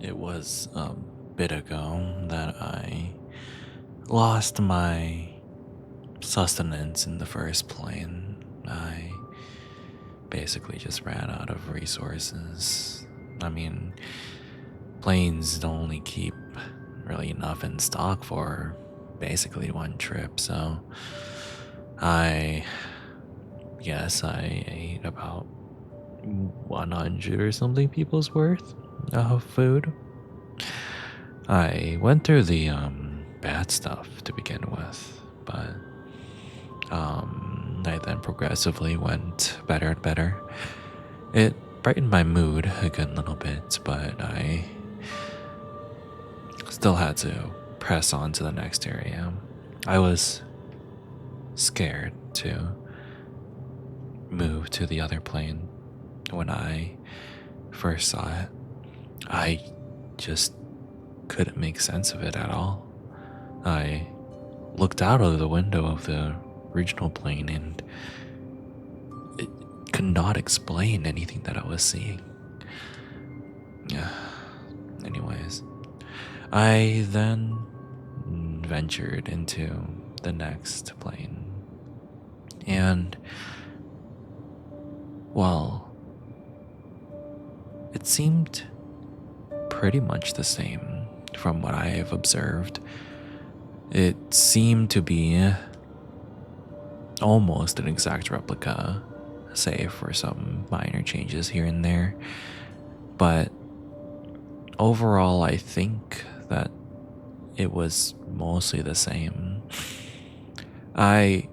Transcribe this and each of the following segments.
It was a bit ago that I lost my sustenance in the first plane. I basically just ran out of resources. I mean, planes don't only keep really enough in stock for basically one trip, so I guess I ate about 100 or something people's worth of food. I went through the bad stuff to begin with, but I then progressively went better and better. It brightened my mood a good little bit, but I still had to press on to the next area. I was scared to move to the other plane when I first saw it. I just couldn't make sense of it at all. I looked out of the window of the regional plane and it could not explain anything that I was seeing. Yeah. Anyways, I then ventured into the next plane. And, well, it seemed pretty much the same from what I have observed. It seemed to be almost an exact replica, save for some minor changes here and there. But overall, I think that it was mostly the same. I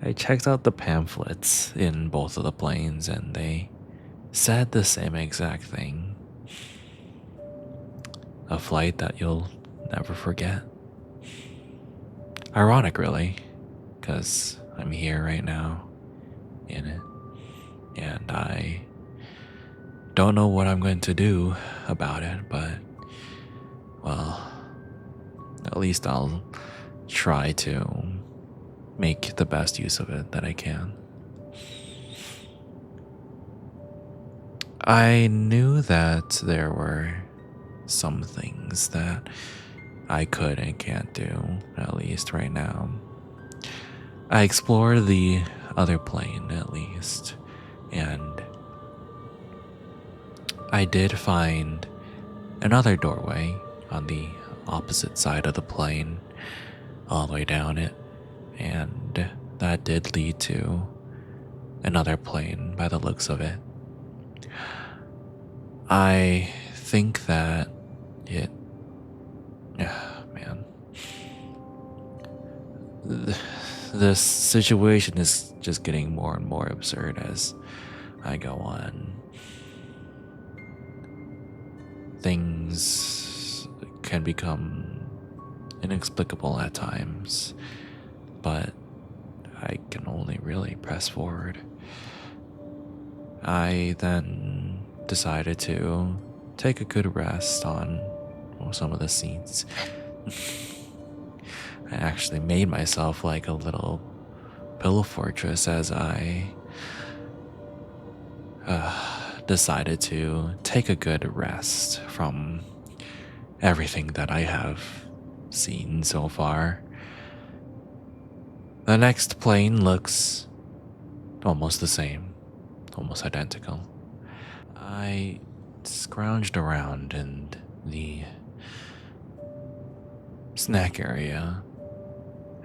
I checked out the pamphlets in both of the planes and they said the same exact thing. A flight that you'll never forget. Ironic, really, because I'm here right now in it, and I don't know what I'm going to do about it, but, well, at least I'll try to make the best use of it that I can. I knew that there were some things that I could and can't do, at least right now. I explored the other plane, at least, and I did find another doorway on the opposite side of the plane, all the way down it, and that did lead to another plane by the looks of it. I think that it. Man. This situation is just getting more and more absurd as I go on. Things can become inexplicable at times, but I can only really press forward. I then decided to take a good rest on some of the seats. I actually made myself like a little pillow fortress as I decided to take a good rest from everything that I have seen so far. The next plane looks almost the same, almost identical. I scrounged around in the snack area.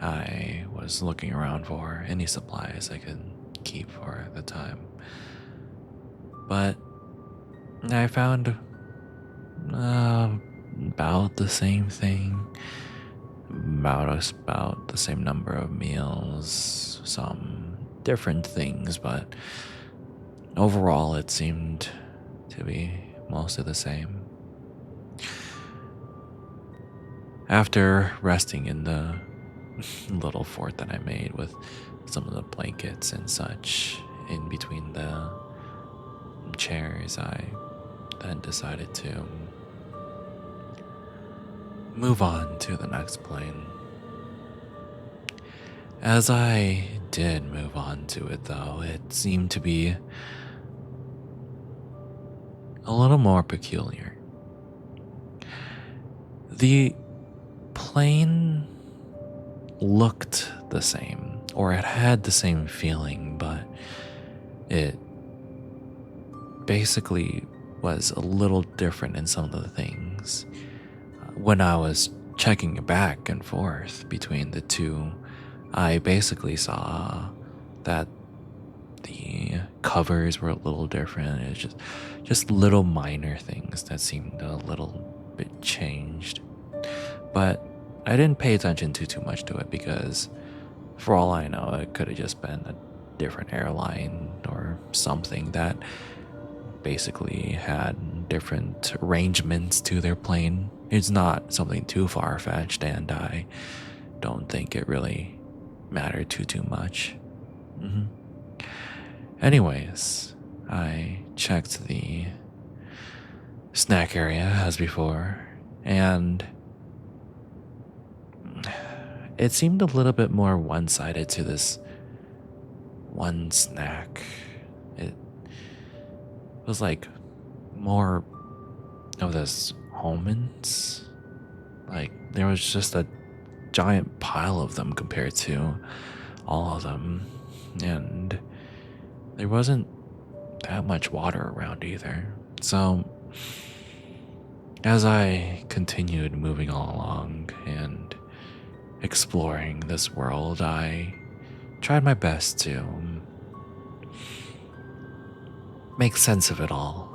I was looking around for any supplies I could keep for the time. But I found about the same thing. About the same number of meals, some different things, but overall it seemed to be mostly the same. After resting in the little fort that I made with some of the blankets and such in between the chairs, I then decided to move on to the next plane. As I did move on to it, though, it seemed to be a little more peculiar. The plane looked the same, or it had the same feeling, but it basically was a little different in some of the things. When I was checking back and forth between the two, I basically saw that the covers were a little different. It's just little minor things that seemed a little bit changed. But I didn't pay attention to too much to it because for all I know, it could have just been a different airline or something that basically had different arrangements to their plane. It's not something too far fetched, and I don't think it really mattered too much. hmm Anyways, I checked the snack area as before, and it seemed a little bit more one sided to this one snack. It was like more of this almonds. Like there was just a giant pile of them compared to all of them. And there wasn't that much water around either. So as I continued moving along and exploring this world, I tried my best to make sense of it all.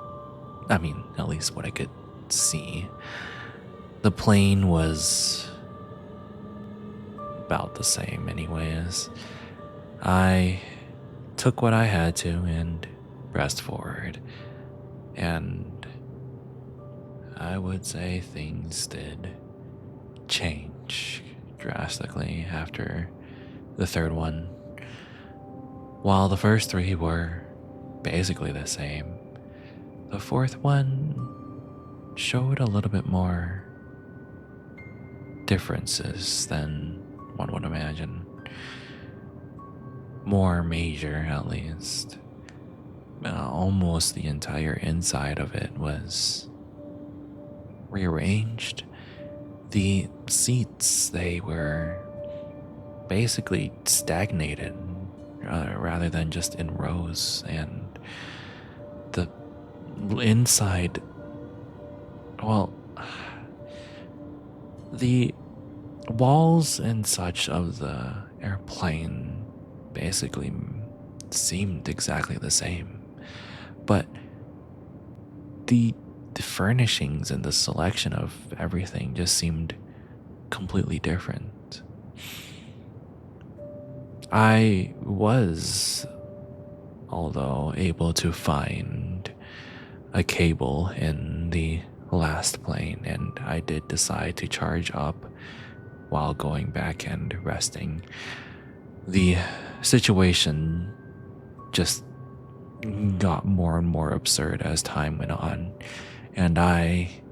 I mean, at least what I could see. The plane was about the same, anyways. I took what I had to and pressed forward. And I would say things did change drastically after the third one. While the first three were basically the same, the fourth one showed a little bit more differences than one would imagine. More major, at least. Almost the entire inside of it was rearranged. The seats, they were basically stagnated rather than just in rows, and the inside, well, the walls and such of the airplane basically seemed exactly the same, but the furnishings and the selection of everything just seemed completely different. I was, although, able to find a cable in the last plane, and I did decide to charge up while going back and resting. The situation just got more and more absurd as time went on, and I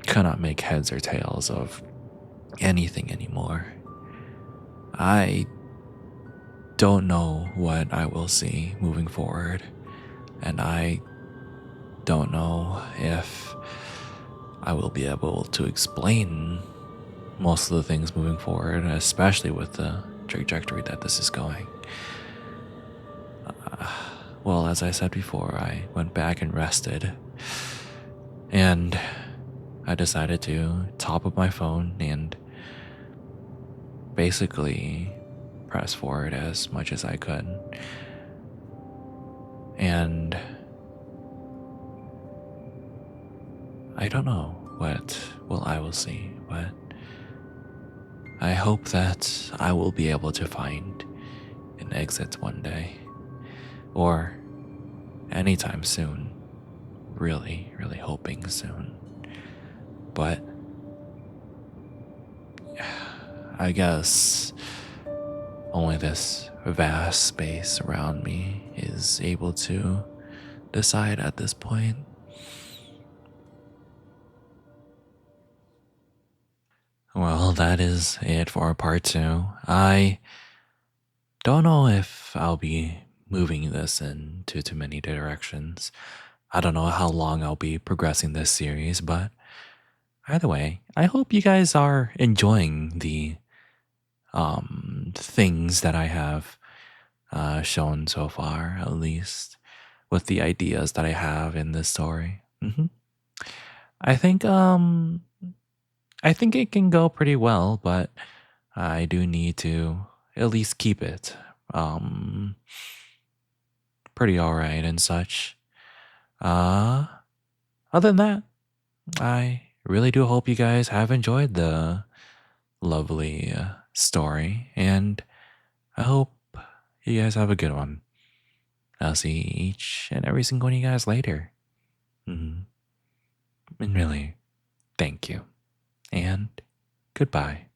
cannot make heads or tails of anything anymore. I don't know what I will see moving forward, and I don't know if I will be able to explain most of the things moving forward, especially with the trajectory that this is going. Well, as I said before, I went back and rested, and I decided to top up my phone and basically press forward as much as I could. And I don't know what I will see, but I hope that I will be able to find an exit one day, or anytime soon. Really, really hoping soon. But I guess only this vast space around me is able to decide at this point. Well, that is it for part two. I don't know if I'll be moving this into too many directions. I don't know how long I'll be progressing this series, but either way, I hope you guys are enjoying the things that I have shown so far, at least with the ideas that I have in this story. I think I think it can go pretty well, but I do need to at least keep it um pretty alright and such. Uh Other than that, I really do hope you guys have enjoyed the lovely story, and I hope you guys have a good one. I'll see each and every single one of you guys later. Mhm. And really, thank you. And goodbye.